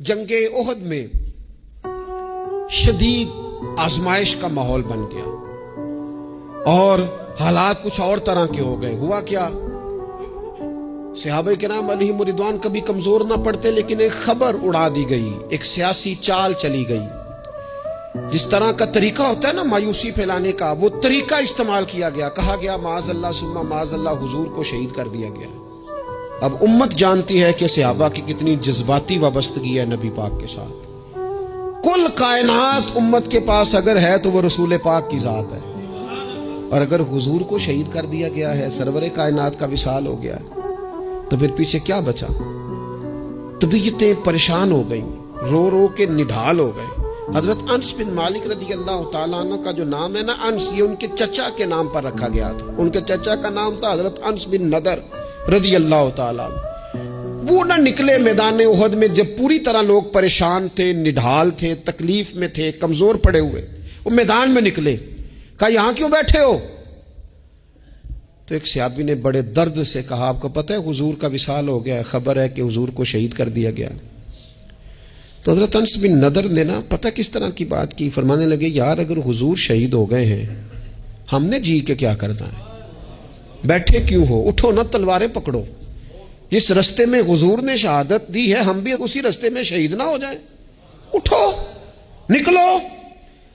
جنگ احد میں شدید آزمائش کا ماحول بن گیا اور حالات کچھ اور طرح کے ہو گئے. ہوا کیا؟ صحابہ کرام علیہم رضوان کبھی کمزور نہ پڑتے، لیکن ایک خبر اڑا دی گئی، ایک سیاسی چال چلی گئی. جس طرح کا طریقہ ہوتا ہے نا مایوسی پھیلانے کا، وہ طریقہ استعمال کیا گیا. کہا گیا معاذ اللہ ثم معاذ اللہ حضور کو شہید کر دیا گیا. اب امت جانتی ہے کہ صحابہ کی کتنی جذباتی وابستگی ہے نبی پاک کے ساتھ. کل کائنات امت کے پاس اگر ہے تو وہ رسول پاک کی ذات ہے، اور اگر حضور کو شہید کر دیا گیا ہے، سرور کائنات کا وصال ہو گیا ہے، تو پھر پیچھے کیا بچا؟ طبیعتیں پریشان ہو گئیں، رو رو کے نڈھال ہو گئے. حضرت انس بن مالک رضی اللہ تعالیٰ عنہ کا جو نام ہے نا انس، یہ ان کے چچا کے نام پر رکھا گیا تھا. ان کے چچا کا نام تھا حضرت انس بن نضر رضی اللہ تعالیٰ عنہ. وہ نہ نکلے میدان احد میں جب پوری طرح لوگ پریشان تھے، نڈھال تھے، تکلیف میں تھے، کمزور پڑے ہوئے. وہ میدان میں نکلے، کہا یہاں کیوں بیٹھے ہو؟ تو ایک صحابی نے بڑے درد سے کہا آپ کو پتہ ہے حضور کا وصال ہو گیا ہے، خبر ہے کہ حضور کو شہید کر دیا گیا. تو حضرت انس بن نضر نے نا پتہ کس طرح کی بات کی، فرمانے لگے یار اگر حضور شہید ہو گئے ہیں ہم نے جی کے کیا کرنا ہے؟ بیٹھے کیوں ہو؟ اٹھو نا، تلواریں پکڑو. جس رستے میں حضور نے شہادت دی ہے ہم بھی اسی رستے میں شہید نہ ہو جائیں. اٹھو، نکلو.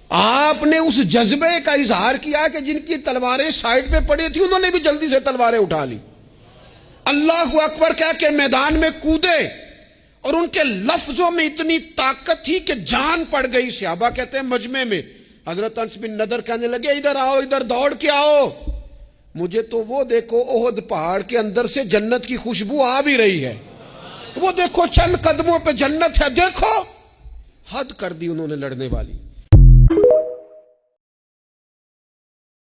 آپ نے اس جذبے کا اظہار کیا کہ جن کی تلواریں سائڈ پہ پڑی تھی انہوں نے بھی جلدی سے تلواریں اٹھا لی. اللہ اکبر کہہ کے میدان میں کودے، اور ان کے لفظوں میں اتنی طاقت تھی کہ جان پڑ گئی. صحابہ کہتے ہیں مجمع میں حضرت انس بن نضر کہنے لگے ادھر آؤ، ادھر دوڑ کے آؤ. مجھے تو وہ دیکھو احد پہاڑ کے اندر سے جنت کی خوشبو آ بھی رہی ہے. وہ دیکھو چند قدموں پہ جنت ہے. دیکھو، حد کر دی انہوں نے لڑنے والی.